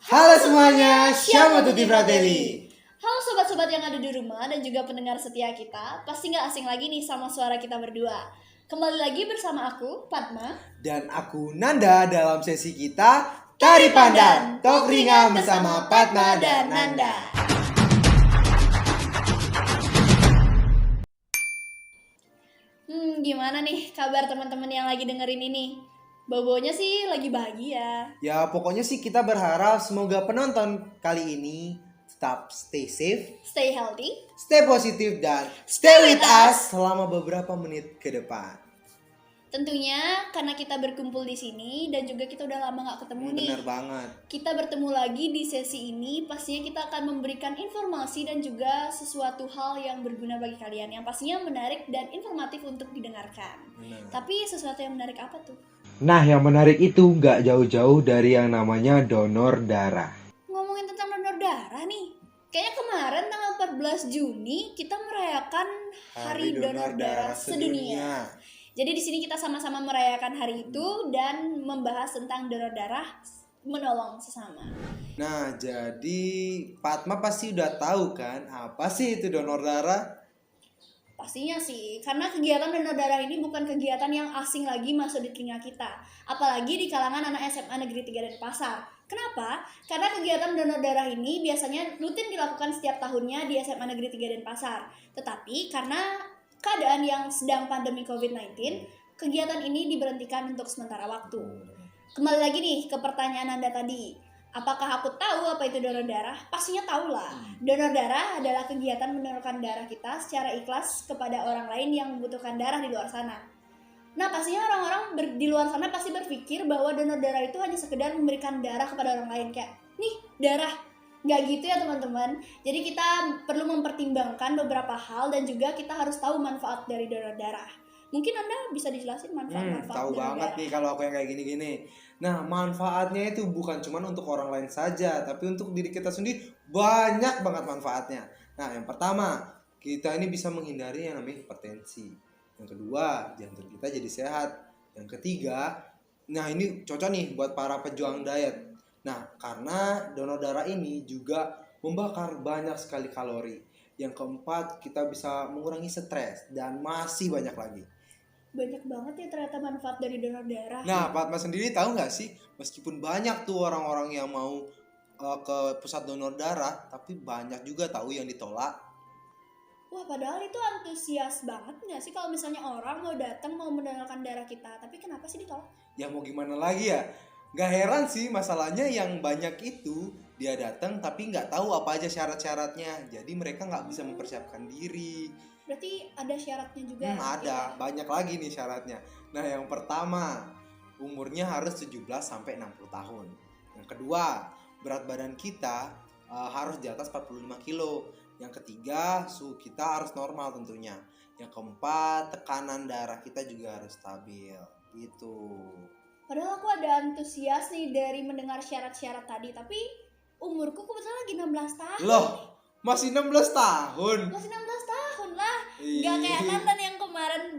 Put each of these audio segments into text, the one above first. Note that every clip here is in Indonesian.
Halo semuanya, siamo tutti fratelli. Halo sobat-sobat yang ada di rumah dan juga pendengar setia kita. Pasti gak asing lagi nih sama suara kita berdua. Kembali lagi bersama aku, Padma. Dan aku Nanda dalam sesi kita Tari Pandan, Talk ringan bersama Padma dan Nanda. Gimana nih kabar teman-teman yang lagi dengerin ini? Bau-baunya sih lagi bahagia. Ya pokoknya sih kita berharap semoga penonton kali ini tetap stay safe, Stay healthy. stay positif, dan stay with us selama beberapa menit ke depan. Tentunya karena kita berkumpul di sini dan juga kita udah lama gak ketemu nih. Benar banget. Kita bertemu lagi di sesi ini, pastinya kita akan memberikan informasi dan juga sesuatu hal yang berguna bagi kalian, yang pastinya menarik dan informatif untuk didengarkan. Benar. Tapi sesuatu yang menarik apa tuh? Nah, yang menarik itu nggak jauh-jauh dari yang namanya donor darah. Ngomongin tentang donor darah nih, kayaknya kemarin tanggal 14 Juni kita merayakan Hari Donor Darah Sedunia. Jadi di sini kita sama-sama merayakan hari itu dan membahas tentang donor darah, menolong sesama. Nah, jadi Padma pasti udah tahu kan apa sih itu donor darah? Pastinya sih, karena kegiatan donor darah ini bukan kegiatan yang asing lagi masuk di telinga kita. Apalagi di kalangan anak SMA Negeri 3 Denpasar. Kenapa? Karena kegiatan donor darah ini biasanya rutin dilakukan setiap tahunnya di SMA Negeri 3 Denpasar. Tetapi karena keadaan yang sedang pandemi COVID-19, kegiatan ini diberhentikan untuk sementara waktu. Kembali lagi nih ke pertanyaan Anda tadi. Apakah aku tahu apa itu donor darah? Pastinya tahu lah. Donor darah adalah kegiatan mendonorkan darah kita secara ikhlas kepada orang lain yang membutuhkan darah di luar sana. Nah, pastinya orang-orang di luar sana pasti berpikir bahwa donor darah itu hanya sekedar memberikan darah kepada orang lain. Kayak, nih darah. Nggak gitu ya teman-teman. Jadi kita perlu mempertimbangkan beberapa hal dan juga kita harus tahu manfaat dari donor darah. Mungkin Anda bisa dijelasin manfaat-manfaat Tahu donor banget darah. nih kalau aku yang kayak gini-gini. Nah, manfaatnya itu bukan cuma untuk orang lain saja, tapi untuk diri kita sendiri banyak banget manfaatnya. Nah, yang pertama, kita ini bisa menghindari yang namanya hipertensi. Yang kedua, jantung kita jadi sehat. Yang ketiga, nah ini cocok nih buat para pejuang diet. Nah, karena donor darah ini juga membakar banyak sekali kalori. Yang keempat, kita bisa mengurangi stres dan masih banyak lagi. Banyak banget ya ternyata manfaat dari donor darah. Nah, Fatma sendiri tahu nggak sih, meskipun banyak tuh orang-orang yang mau ke pusat donor darah, tapi banyak juga tahu yang ditolak. Wah, padahal itu antusias banget nggak sih kalau misalnya orang mau datang mau mendonorkan darah kita, tapi kenapa sih ditolak? Ya mau gimana lagi ya? Nggak heran sih, masalahnya yang banyak itu dia datang tapi nggak tahu apa aja syarat-syaratnya. Jadi mereka nggak bisa mempersiapkan diri. Berarti ada syaratnya juga. Ada, banyak lagi nih syaratnya. Nah, yang pertama, umurnya harus 17 sampai 60 tahun. Yang kedua, berat badan kita harus di atas 45 kilo. Yang ketiga, suhu kita harus normal tentunya. Yang keempat, tekanan darah kita juga harus stabil. Gitu. Padahal aku ada antusias nih dari mendengar syarat-syarat tadi, tapi umurku kebetulan lagi 16 tahun. Loh, masih 16 tahun? Masih 16 tahun lah. Ih. Gak kayak Nandan yang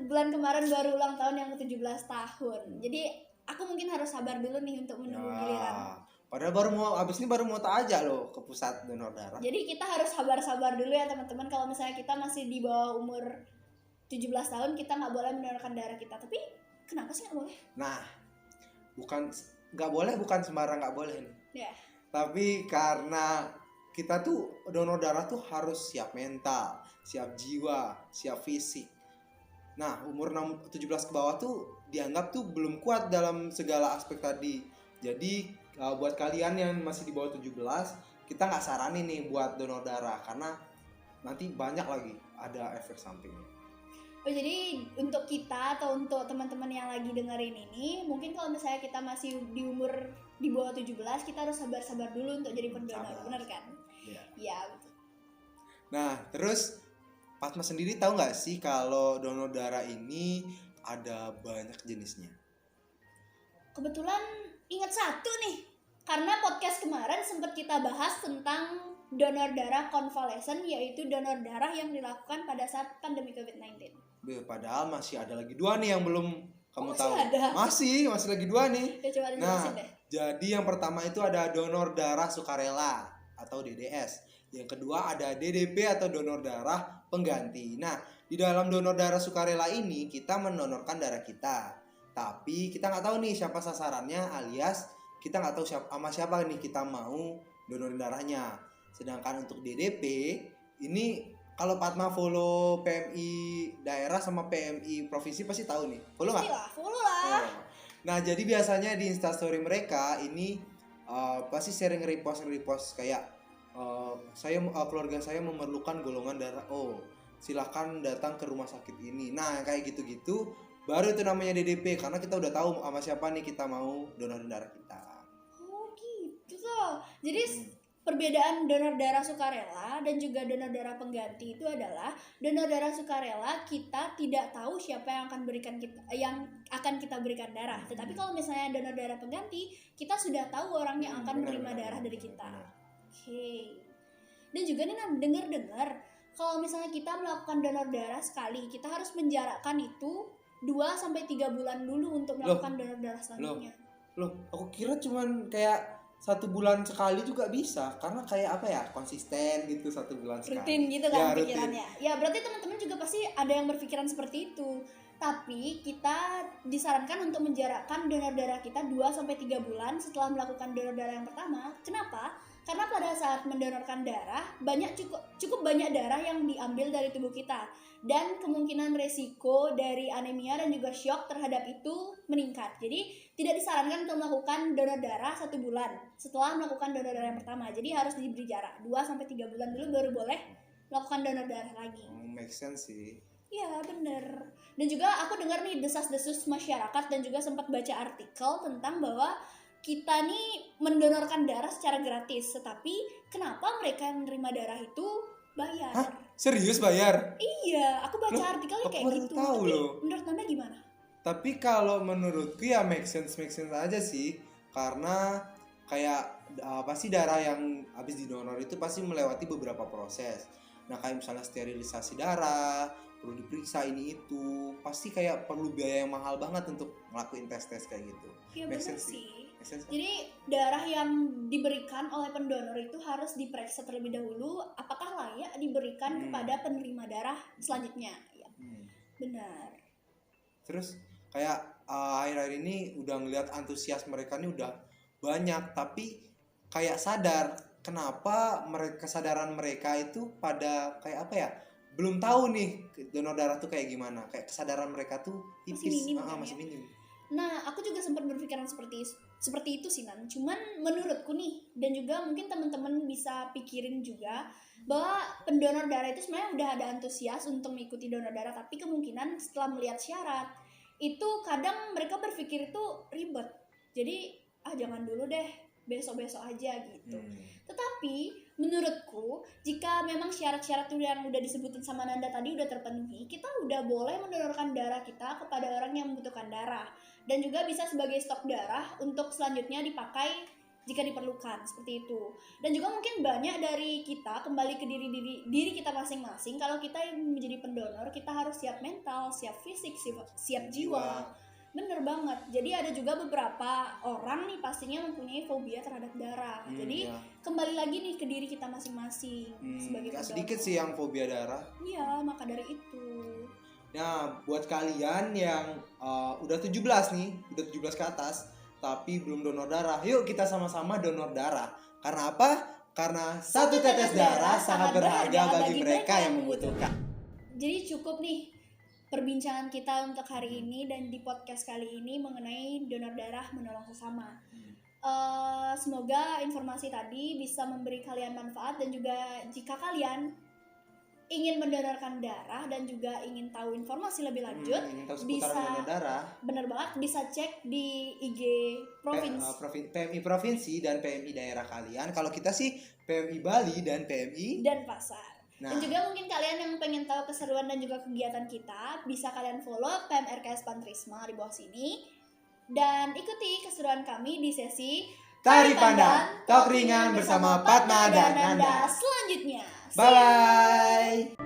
bulan kemarin baru ulang tahun yang ke-17 tahun. Jadi aku mungkin harus sabar dulu nih untuk menunggu giliran. Padahal abis ini baru mau tak aja loh ke pusat donor darah. Jadi kita harus sabar-sabar dulu ya teman-teman. Kalau misalnya kita masih di bawah umur 17 tahun, kita nggak boleh mendonorkan darah kita. Tapi kenapa sih nggak boleh? Nah, bukan sembarang nggak boleh nih. Ya. Tapi karena kita tuh donor darah tuh harus siap mental, siap jiwa, siap fisik. Nah, umur 17 ke bawah tuh dianggap tuh belum kuat dalam segala aspek tadi. Jadi buat kalian yang masih di bawah 17, kita nggak saranin nih buat donor darah karena nanti banyak lagi ada efek sampingnya. Oh, jadi untuk kita atau untuk teman-teman yang lagi dengerin ini, mungkin kalau misalnya kita masih di umur di bawah 17, kita harus sabar-sabar dulu untuk jadi pendonor, benar kan? Iya. Ya, betul. Nah, terus Fatma sendiri tahu nggak sih kalau donor darah ini ada banyak jenisnya? Kebetulan ingat satu nih, karena podcast kemarin sempat kita bahas tentang donor darah konvalesen, yaitu donor darah yang dilakukan pada saat pandemi COVID-19. Padahal masih ada lagi 2 nih yang belum kamu masih tahu. ada? Masih lagi 2 nih. Ya coba dijelasin deh. Jadi yang pertama itu ada donor darah sukarela atau DDS. Yang kedua ada DDP atau donor darah pengganti. Nah, di dalam donor darah sukarela ini kita mendonorkan darah kita. Tapi kita nggak tahu nih siapa sasarannya, alias kita nggak tahu sama siapa nih kita mau donorin darahnya. Sedangkan untuk DDP ini kalau Fatma follow PMI daerah sama PMI provinsi pasti tahu nih. Follow nggak? Pastilah, follow lah. Oh. Nah, jadi biasanya di Instastory mereka ini pasti sering repost kayak keluarga saya memerlukan golongan darah O. Silakan datang ke rumah sakit ini. Nah, kayak gitu-gitu baru itu namanya DDP karena kita udah tahu sama siapa nih kita mau donorin darah kita. Oh gitu tuh. Jadi perbedaan donor darah sukarela dan juga donor darah pengganti itu adalah donor darah sukarela kita tidak tahu siapa yang akan kita berikan darah. Tetapi kalau misalnya donor darah pengganti, kita sudah tahu orang yang akan menerima darah dari kita. Oke. Dan juga nih dengar kalau misalnya kita melakukan donor darah sekali, kita harus menjarakkan itu 2-3 bulan dulu untuk melakukan donor darah selanjutnya. Loh, aku kira cuman kayak 1 bulan sekali juga bisa, karena kayak apa ya, konsisten gitu 1 bulan sekali. Rutin gitu kan ya, pikirannya. Ya berarti teman-teman juga pasti ada yang berpikiran seperti itu. Tapi kita disarankan untuk menjarakkan donor darah kita 2-3 bulan setelah melakukan donor darah yang pertama. Kenapa? Karena pada saat mendonorkan darah cukup banyak darah yang diambil dari tubuh kita, dan kemungkinan resiko dari anemia dan juga shock terhadap itu meningkat. Jadi tidak disarankan untuk melakukan donor darah 1 bulan setelah melakukan donor darah yang pertama. Jadi harus diberi jarak 2-3 bulan dulu baru boleh melakukan donor darah lagi. Make sense sih. Iya bener. Dan juga aku dengar nih desas-desus masyarakat dan juga sempat baca artikel tentang bahwa kita nih mendonorkan darah secara gratis, tetapi kenapa mereka yang menerima darah itu bayar? Hah? Serius bayar? Iya, aku baca Loh, artikelnya kayak aku baru gitu. tahu Tapi loh. menurut Anda gimana? Tapi kalau menurutku ya make sense aja sih, karena kayak pasti darah yang habis didonor itu pasti melewati beberapa proses. Nah, kayak misalnya sterilisasi darah, perlu diperiksa ini itu, pasti kayak perlu biaya yang mahal banget untuk ngelakuin tes kayak gitu. Iya Make bener sense sih. Make sense. Jadi darah yang diberikan oleh pendonor itu harus diperiksa terlebih dahulu apakah layak diberikan kepada penerima darah selanjutnya. Ya, benar. Terus kayak akhir-akhir ini udah ngeliat antusias mereka nih udah banyak, tapi kayak sadar kenapa kesadaran mereka itu pada kayak apa ya, belum tahu nih donor darah tuh kayak gimana, kayak kesadaran mereka tuh tipis, masih minim. Nah, aku juga sempat berpikiran seperti itu sih Nan. Cuman menurutku nih, dan juga mungkin teman-teman bisa pikirin juga bahwa pendonor darah itu sebenarnya udah ada antusias untuk mengikuti donor darah, tapi kemungkinan setelah melihat syarat itu kadang mereka berpikir itu ribet. Jadi jangan dulu deh, besok-besok aja gitu. Tetapi menurutku jika memang syarat-syarat yang udah disebutin sama Nanda tadi udah terpenuhi, kita udah boleh mendonorkan darah kita kepada orang yang membutuhkan darah, dan juga bisa sebagai stok darah untuk selanjutnya dipakai jika diperlukan, seperti itu. Dan juga mungkin banyak dari kita kembali ke diri kita masing-masing. Kalau kita yang menjadi pendonor, kita harus siap mental, siap fisik, siap jiwa. Bener banget. Jadi ada juga beberapa orang nih pastinya mempunyai fobia terhadap darah. Jadi kembali lagi nih ke diri kita masing-masing sebagai pendonor. Sedikit sih yang fobia darah. Iya, maka dari itu. Nah, buat kalian yang udah 17 nih, udah 17 ke atas, tapi belum donor darah, yuk kita sama-sama donor darah. Karena apa? Karena 1 tetes darah sangat berharga bagi mereka yang membutuhkan. Jadi cukup nih perbincangan kita untuk hari ini dan di podcast kali ini mengenai donor darah menolong sesama. Semoga informasi tadi bisa memberi kalian manfaat, dan juga jika kalian ingin mendonorkan darah dan juga ingin tahu informasi lebih lanjut, bisa darah. Bener banget, bisa cek di IG PMI provinsi dan PMI daerah kalian. Kalau kita sih PMI Bali dan PMI dan Pasar. Nah. Dan juga mungkin kalian yang pengen tahu keseruan dan juga kegiatan kita, bisa kalian follow PMRKS Pantrisma di bawah sini, dan ikuti keseruan kami di sesi Tari Pandang, Talk Ringan bersama Fatma dan Nanda selanjutnya. Bye.